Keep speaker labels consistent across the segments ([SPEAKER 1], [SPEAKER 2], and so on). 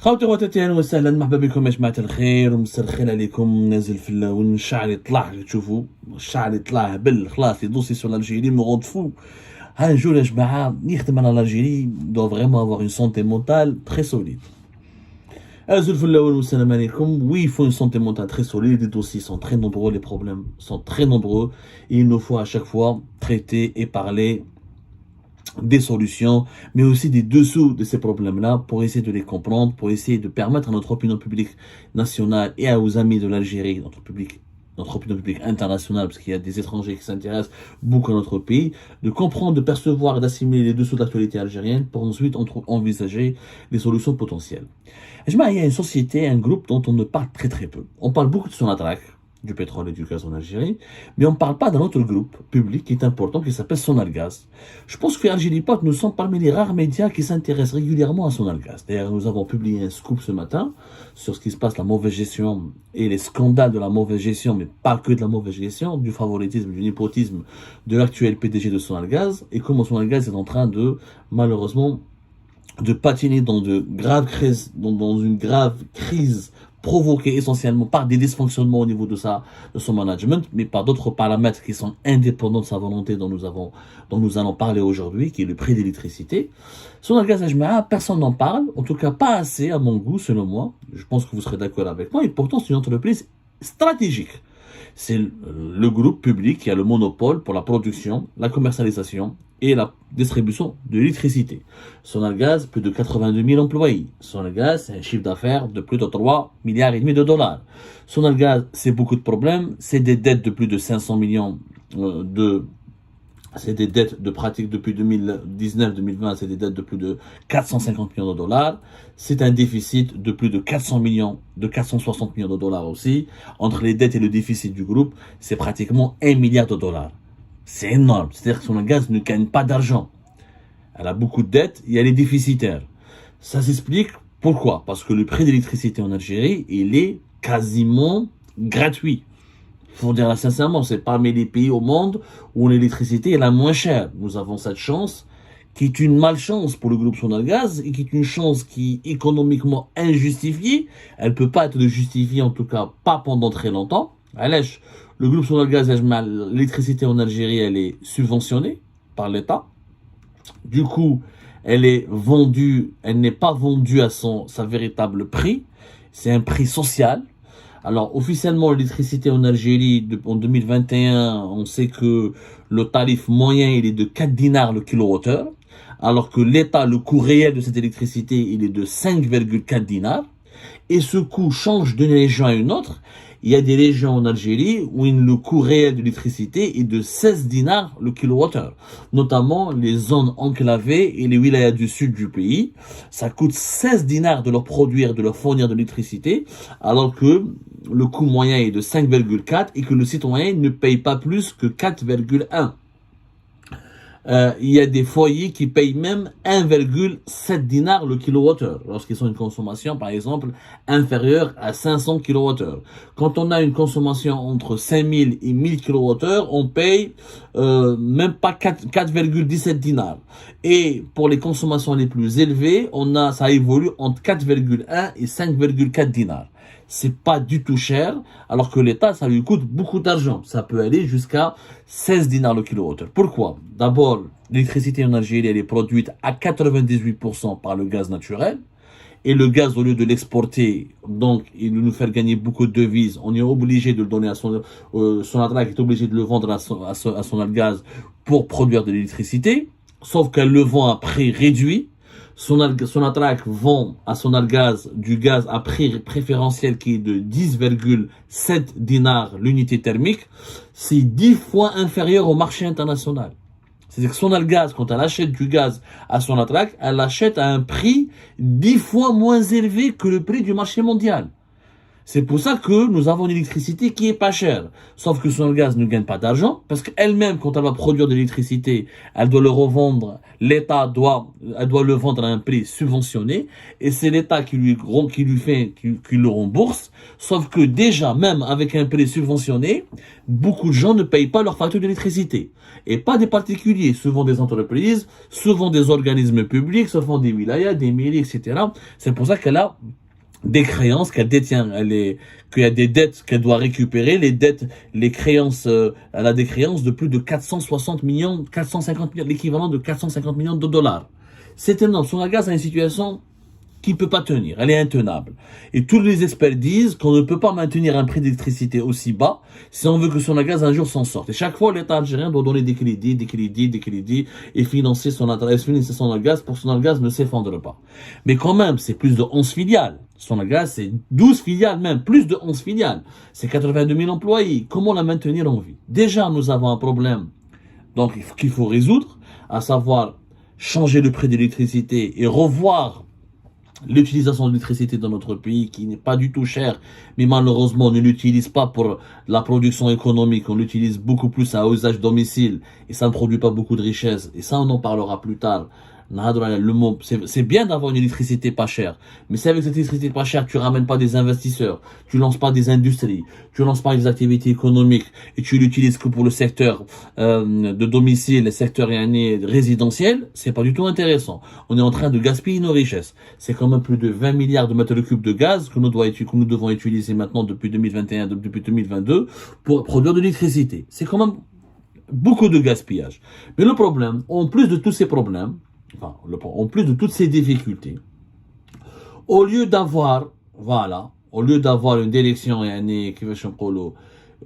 [SPEAKER 1] خوتي خواتاتي اهلا وسهلا مرحبا بكم يا جماعه الخير ومساء الخير عليكم. نازل في اللون الشعر يطلع تشوفوا الشعر يطلع هبل خلاص يدوسي سو الجيري مو غوند فو. ها نجول يا جماعه يخدم على الجيري دو فريمون افوار اون سونتي مونتال تري سوليد. نازل في اللون والسلام عليكم. Oui, il faut une santé mentale très solide, les dossiers sont très nombreux, les problèmes sont très nombreux et il nous faut à chaque fois traiter et parler des solutions, mais aussi des dessous de ces problèmes-là pour essayer de les comprendre, pour essayer de permettre à notre opinion publique nationale et aux amis de l'Algérie, notre opinion publique internationale, parce qu'il y a des étrangers qui s'intéressent beaucoup à notre pays, de comprendre, de percevoir et d'assimiler les dessous de l'actualité algérienne pour ensuite envisager les solutions potentielles. Et il y a une société, un groupe dont on ne parle très très peu. On parle beaucoup de Sonatrach, du pétrole et du gaz en Algérie, mais on ne parle pas d'un autre groupe public qui est important, qui s'appelle Sonalgaz. Je pense que Algérie Pot, nous sommes parmi les rares médias qui s'intéressent régulièrement à Sonalgaz. D'ailleurs, nous avons publié un scoop ce matin sur ce qui se passe, la mauvaise gestion et les scandales de la mauvaise gestion, mais pas que de la mauvaise gestion, du favoritisme, du népotisme de l'actuel PDG de Sonalgaz, et comment Sonalgaz est en train de, malheureusement, de patiner dans dans une grave crise provoquée essentiellement par des dysfonctionnements au niveau de son management, mais par d'autres paramètres qui sont indépendants de sa volonté dont nous allons parler aujourd'hui, qui est le prix d'électricité. Sonalgaz Ajmaa, personne n'en parle, en tout cas pas assez à mon goût, selon moi. Je pense que vous serez d'accord avec moi, et pourtant c'est une entreprise stratégique. C'est le groupe public qui a le monopole pour la production, la commercialisation et la distribution de l'électricité. Sonalgaz, plus de 82 000 employés. Sonalgaz, c'est un chiffre d'affaires de plus de 3,5 milliards de dollars. Sonalgaz, c'est beaucoup de problèmes. C'est des dettes de plus de 500 millions c'est des dettes de pratique depuis 2019-2020, c'est des dettes de plus de 450 millions de dollars. C'est un déficit de plus de 460 millions de dollars aussi. Entre les dettes et le déficit du groupe, c'est pratiquement 1 milliard de dollars. C'est énorme. C'est-à-dire que Sonalgaz ne gagne pas d'argent. Elle a beaucoup de dettes et elle est déficitaire. Ça s'explique pourquoi? Parce que le prix d'électricité en Algérie, il est quasiment gratuit. Faut dire sincèrement, c'est parmi les pays au monde où l'électricité est la moins chère. Nous avons cette chance, qui est une malchance pour le groupe Sonalgaz, et qui est une chance qui est économiquement injustifiée. Elle peut pas être justifiée, en tout cas pas pendant très longtemps. Allez, le groupe Sonalgaz, l'électricité en Algérie, elle est subventionnée par l'État. Du coup, elle n'est pas vendue à sa véritable prix. C'est un prix social. Alors, officiellement, l'électricité en Algérie, en 2021, on sait que le tarif moyen, il est de 4 dinars le kilowattheure, alors que l'État, le coût réel de cette électricité, il est de 5,4 dinars. Et ce coût change d'une région à une autre. Il y a des régions en Algérie où le coût réel de l'électricité est de 16 dinars le kilowattheure. Notamment les zones enclavées et les wilayas du sud du pays. Ça coûte 16 dinars de leur produire, de leur fournir de l'électricité, alors que le coût moyen est de 5,4 et que le citoyen ne paye pas plus que 4,1. Il y a des foyers qui payent même 1,7 dinars le kilowattheure lorsqu'ils ont une consommation, par exemple, inférieure à 500 kilowattheures. Quand on a une consommation entre 5000 et 1000 kilowattheures, on paye même pas 4,17 dinars. Et pour les consommations les plus élevées, ça évolue entre 4,1 et 5,4 dinars. C'est pas du tout cher, alors que l'État, ça lui coûte beaucoup d'argent. Ça peut aller jusqu'à 16 dinars le kilowattheure. Pourquoi? D'abord, l'électricité en Algérie, elle est produite à 98% par le gaz naturel. Et le gaz, au lieu de l'exporter, donc, il nous faire gagner beaucoup de devises, on est obligé de le donner à Sonatrach est obligé de le vendre à Sonalgaz pour produire de l'électricité. Sauf qu'elle le vend à prix réduit. Sonatrach vend à Sonalgaz du gaz à prix préférentiel qui est de 10,7 dinars l'unité thermique. C'est 10 fois inférieur au marché international. C'est-à-dire que Sonalgaz, quand elle achète du gaz à Sonatrach, elle l'achète à un prix 10 fois moins élevé que le prix du marché mondial. C'est pour ça que nous avons une électricité qui est pas chère. Sauf que Sonalgaz ne gagne pas d'argent, parce qu'elle-même, quand elle va produire de l'électricité, elle doit le revendre, elle doit le vendre à un prix subventionné, et c'est l'État qui lui le rembourse. Sauf que déjà, même avec un prix subventionné, beaucoup de gens ne payent pas leur facture d'électricité. Et pas des particuliers, souvent des entreprises, souvent des organismes publics, souvent des wilayas, des mairies, etc. C'est pour ça qu'elle a des créances qu'elle détient, qu'il y a des dettes qu'elle doit récupérer, les créances, elle a des créances de plus de 460 millions, 450 millions, l'équivalent de 450 millions de dollars. C'est énorme. Sonalgaz a une situation qui ne peut pas tenir, elle est intenable. Et tous les experts disent qu'on ne peut pas maintenir un prix d'électricité aussi bas si on veut que Sonalgaz un jour s'en sorte. Et chaque fois, l'État algérien doit donner des crédits et financer Sonalgaz pour que Sonalgaz ne s'effondre pas. Mais quand même, c'est plus de 11 filiales. Sonalgaz, c'est 12 filiales même, plus de 11 filiales. C'est 82 000 employés. Comment la maintenir en vie? Déjà, nous avons un problème donc qu'il faut résoudre, à savoir changer le prix de l'électricité et revoir l'utilisation de l'électricité dans notre pays qui n'est pas du tout chère, mais malheureusement on ne l'utilise pas pour la production économique, on l'utilise beaucoup plus à usage domicile et ça ne produit pas beaucoup de richesse et ça on en parlera plus tard. C'est bien d'avoir une électricité pas chère, mais si avec cette électricité pas chère, tu ramènes pas des investisseurs, tu lances pas des industries, tu lances pas des activités économiques et tu l'utilises que pour le secteur de domicile, le secteur résidentiel, c'est pas du tout intéressant. On est en train de gaspiller nos richesses. C'est quand même plus de 20 milliards de mètres cubes de gaz que nous devons utiliser maintenant depuis 2021, depuis 2022 pour produire de l'électricité. C'est quand même beaucoup de gaspillage. Mais le problème, en plus de tous ces problèmes, en plus de toutes ces difficultés, au lieu d'avoir une élection,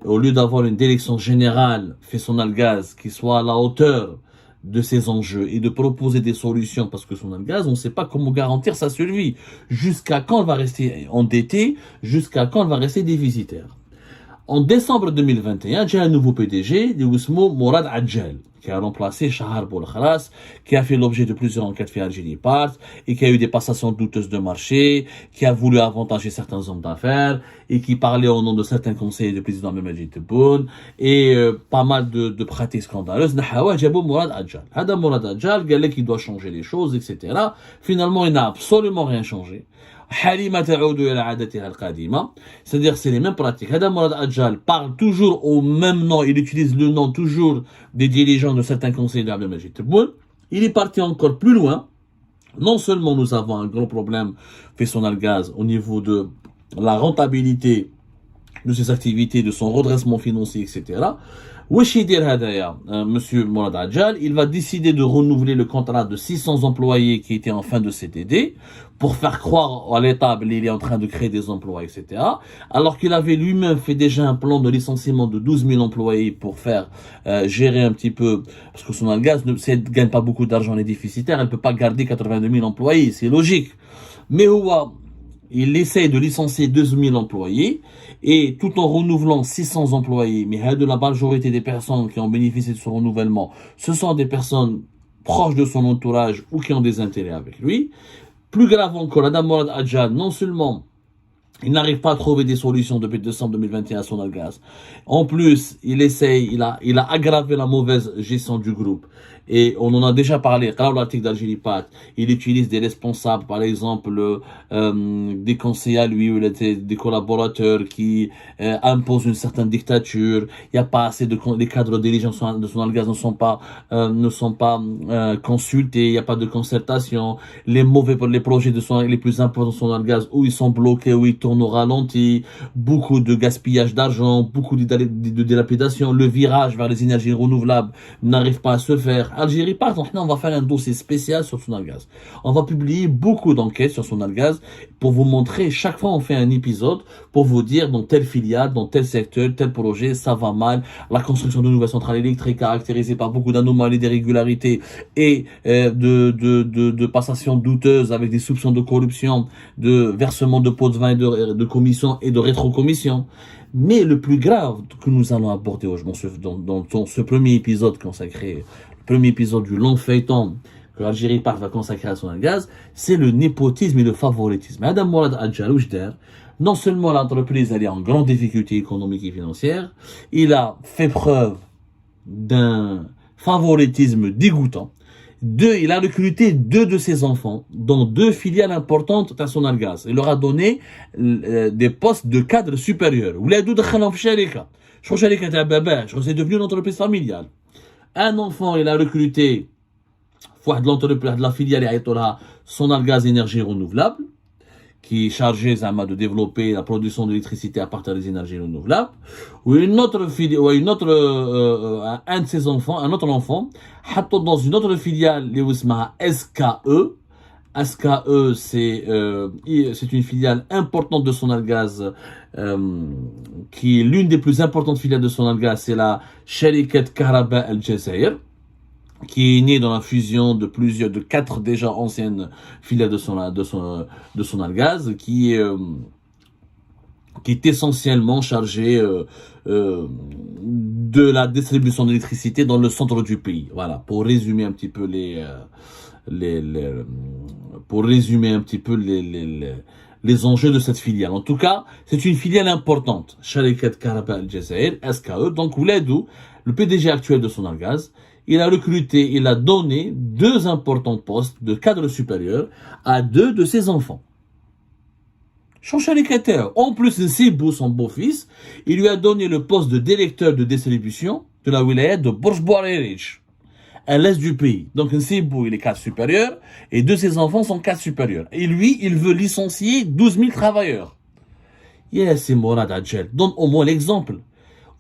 [SPEAKER 1] au lieu d'avoir une élection générale fait Sonalgaz qui soit à la hauteur de ces enjeux et de proposer des solutions, parce que Sonalgaz, on ne sait pas comment garantir sa survie, jusqu'à quand elle va rester endettée, jusqu'à quand elle va rester déficitaire. En décembre 2021, j'ai un nouveau PDG, Mourad Adjal, qui a remplacé Shahar Boulkhalas, qui a fait l'objet de plusieurs enquêtes fait Algérie Part, et qui a eu des passations douteuses de marché, qui a voulu avantager certains hommes d'affaires, et qui parlait au nom de certains conseillers du président Memedji Tebboune, et pas mal de pratiques scandaleuses. Nahawa Jabou Mourad Adjal. Hada Mourad Adjal, Galek qui doit changer les choses, etc. Finalement, il n'a absolument rien changé. C'est-à-dire c'est les mêmes pratiques. Hada Mourad Adjal parle toujours au même nom, il utilise le nom toujours des dirigeants de certains conseils d'Abdelmajid Tebboune. Il est parti encore plus loin. Non seulement nous avons un gros problème fait Sonalgaz au niveau de la rentabilité de ses activités, de son redressement financier, etc. Monsieur Mourad Adjal, il va décider de renouveler le contrat de 600 employés qui étaient en fin de CDD pour faire croire à l'État qu'il est en train de créer des emplois, etc. Alors qu'il avait lui-même fait déjà un plan de licenciement de 12 000 employés pour faire gérer un petit peu, parce que Sonalgaz ne gagne pas beaucoup d'argent, elle est déficitaire, elle ne peut pas garder 82 000 employés, c'est logique. Mais il essaie de licencier 12 000 employés et tout en renouvelant 600 employés. Mais de la majorité des personnes qui ont bénéficié de ce renouvellement, ce sont des personnes proches de son entourage ou qui ont des intérêts avec lui. Plus grave encore, Adam Mourad Adjal, non seulement il n'arrive pas à trouver des solutions depuis décembre 2021 à Sonalgaz. En plus, il a aggravé la mauvaise gestion du groupe. Et on en a déjà parlé, dans l'article d'Algérie Part, il utilise des responsables, par exemple, des conseillers à lui, ou des collaborateurs qui imposent une certaine dictature. Il n'y a pas assez les cadres dirigeants de Sonalgaz ne sont pas consultés, il n'y a pas de concertation. Les projets les plus importants de Sonalgaz, où ils sont bloqués, où ils tournent au ralenti, beaucoup de gaspillage d'argent, beaucoup de dilapidation, le virage vers les énergies renouvelables n'arrive pas à se faire. Algérie Part, on va faire un dossier spécial sur Sonalgaz. On va publier beaucoup d'enquêtes sur Sonalgaz pour vous montrer, chaque fois on fait un épisode pour vous dire dans telle filiale, dans tel secteur, tel projet, ça va mal, la construction de nouvelles centrales électriques caractérisée par beaucoup d'anomalies, d'irrégularités et de passations douteuses avec des soupçons de corruption, de versement de pots de vin et de commission et de rétrocommission. Mais le plus grave que nous allons aborder aujourd'hui dans ce premier épisode consacré, le premier épisode du long feuilleton que l'Algérie Part va consacrer à Sonalgaz, c'est le népotisme et le favoritisme. Adam Mourad Adjal Oujder, Non seulement l'entreprise elle est en grande difficulté économique et financière, il a fait preuve d'un favoritisme dégoûtant. Il a recruté 2 de ses enfants dans 2 filiales importantes à son Algaz. Il leur a donné des postes de cadre supérieurs. Je crois que c'est devenu une entreprise familiale. Un enfant, il a recruté de la filiale son Algaz énergie renouvelable, qui est chargé de développer la production d'électricité à partir des énergies renouvelables, ou un de ses enfants, un autre enfant, dans une autre filiale, SKE. SKE, c'est une filiale importante de Sonalgaz, qui est l'une des plus importantes filiales de Sonalgaz, c'est la Sharikat Kahraba Al Jazair, qui est née dans la fusion de 4 déjà anciennes filiales de Sonalgaz, qui est essentiellement chargée de la distribution d'électricité dans le centre du pays. Voilà, pour résumer un petit peu les enjeux de cette filiale. En tout cas, c'est une filiale importante. Sharikat Kahraba Al Jazair, SKE. Donc, Ouladou, le PDG actuel de Sonalgaz, il a recruté, il a donné 2 importants postes de cadre supérieur à 2 de ses enfants. En plus, Nsibou, son beau-fils, il lui a donné le poste de directeur de distribution de la wilaya de Borj Bouarerich, à l'est du pays. Donc Nsibou, il est cadre supérieur, et 2 de ses enfants sont cadres supérieurs. Et lui, il veut licencier 12 000 travailleurs. C'est Morad Adjel. Donne au moins l'exemple.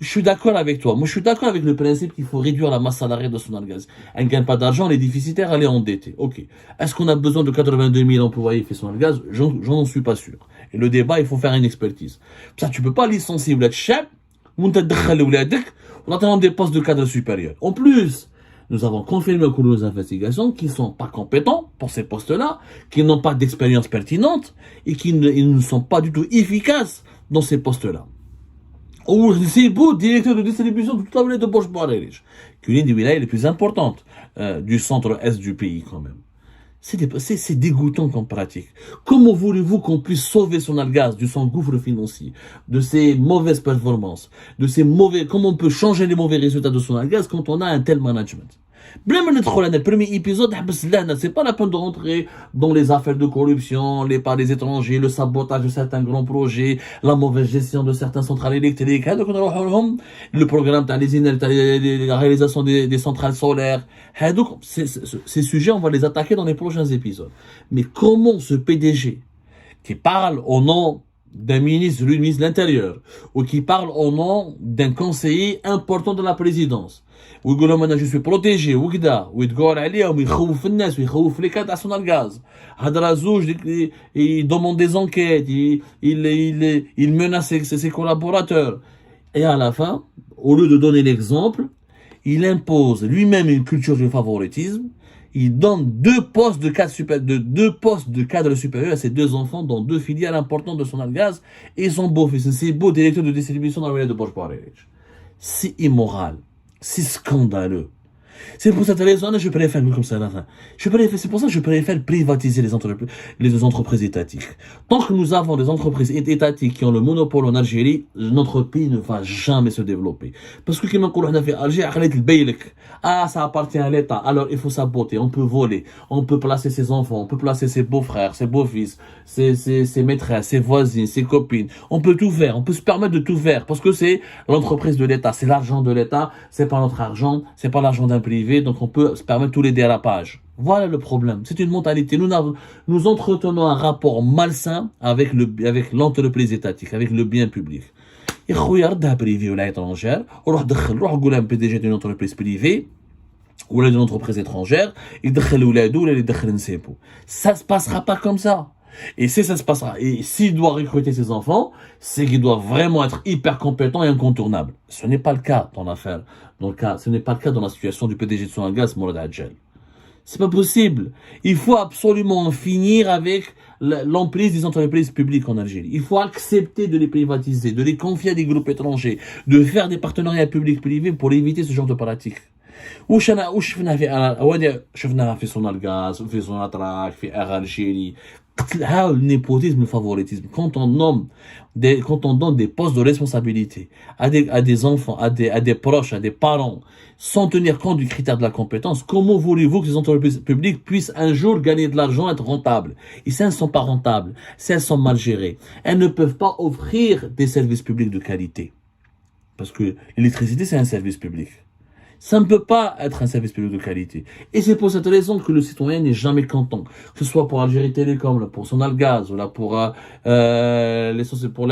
[SPEAKER 1] Je suis d'accord avec toi. Moi, je suis d'accord avec le principe qu'il faut réduire la masse salariale de Sonalgaz. Elle ne gagne pas d'argent, elle est déficitaire, elle est endettée. Ok. Est-ce qu'on a besoin de 82 000 employés fait Sonalgaz? J'en suis pas sûr. Et le débat, il faut faire une expertise. Ça, tu peux pas licencier ou chef, ou en attendant des postes de cadre supérieur. En plus, nous avons confirmé au cours de nos investigations qu'ils sont pas compétents pour ces postes-là, qu'ils n'ont pas d'expérience pertinente et qu'ils ne sont pas du tout efficaces dans ces postes-là. Ou Nsibou, directeur de distribution de toute la wilaya de Borj Bouarerich, qui est l'une des wilayas les plus importantes du centre-est du pays quand même. C'est dégoûtant comme pratique. Comment voulez-vous qu'on puisse sauver Sonalgaz de son gouffre financier, de ses mauvaises performances, comment on peut changer les mauvais résultats de Sonalgaz quand on a un tel management? Le premier épisode, c'est pas la peine de rentrer dans les affaires de corruption, les pas des étrangers, le sabotage de certains grands projets, la mauvaise gestion de certaines centrales électriques, le programme, la réalisation des centrales solaires. Donc, ces sujets, on va les attaquer dans les prochains épisodes. Mais comment ce PDG, qui parle au nom d'un ministre, lui, ministre de l'Intérieur, ou qui parle au nom d'un conseiller important de la présidence, ويقول لهم انا جو سوي بروتيجي وكذا ويتقول عليهم ويخوف الناس ويخوف لي كاد على الغاز هضره زوج يدوموند دي زونكيت il menace ses collaborateurs et à la fin au lieu de donner l'exemple il impose lui-même une culture du favoritisme. Il donne 2 postes de cadre supérieur à ses 2 enfants dans 2 filiales importantes de Sonalgaz et son beau-fils. C'est beau directeur de distribution dans la wilaya de Borj Bouarerich. C'est immoral. C'est scandaleux. C'est pour cette raison que je préfère, comme ça, c'est pour ça que je préfère privatiser les entreprises étatiques. Tant que nous avons des entreprises étatiques qui ont le monopole en Algérie, notre pays ne va jamais se développer. Parce que, comme on a fait Algérie, ça appartient à l'État, alors il faut saboter, on peut voler, on peut placer ses enfants, on peut placer ses beaux-frères, ses beaux-fils, ses maîtresses, ses voisines, ses copines. On peut tout faire, on peut se permettre de tout faire, parce que c'est l'entreprise de l'État, c'est l'argent de l'État, c'est pas notre argent, c'est pas l'argent d'un privé, donc on peut se permettre tous les dérapages. Voilà le problème. C'est une mentalité. Nous entretenons un rapport malsain avec l'entreprise étatique, avec le bien public. Et ردها privé ou l'étrangère, روح قول un PDG d'une entreprise privée ou d'une entreprise étrangère, يدخل ولاده ولا يدخل نسيبو. Ça se passera pas comme ça. Et ça se passera. Et s'il doit recruter ses enfants, c'est qu'il doit vraiment être hyper compétent et incontournable. Ce n'est pas le cas dans l'affaire. Ce n'est pas le cas dans la situation du PDG de Sonalgaz, Morad Adjel. C'est pas possible. Il faut absolument en finir avec l'emprise des entreprises publiques en Algérie. Il faut accepter de les privatiser, de les confier à des groupes étrangers, de faire des partenariats publics-privés pour éviter ce genre de pratiques. شفناها في Sonalgaz, في Sonatrach, في Air Algérie. le népotisme, le favoritisme. Quand on donne des postes de responsabilité à des enfants, à des proches, à des parents, sans tenir compte du critère de la compétence, comment voulez-vous que les entreprises publiques puissent un jour gagner de l'argent, être rentables? Et si elles ne sont pas rentables, si elles sont mal gérées, elles ne peuvent pas offrir des services publics de qualité. Parce que l'électricité, c'est un service public. Ça ne peut pas être un service public de qualité. Et c'est pour cette raison que le citoyen n'est jamais content. Que ce soit pour Algérie Télécom, là, pour Sonalgaz, là, pour la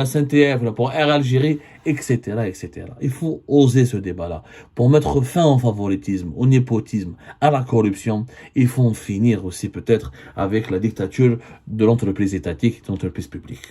[SPEAKER 1] SNTF, là, pour Air Algérie, etc., etc. Il faut oser ce débat-là. Pour mettre fin au favoritisme, au népotisme, à la corruption, il faut en finir aussi peut-être avec la dictature de l'entreprise étatique et de l'entreprise publique.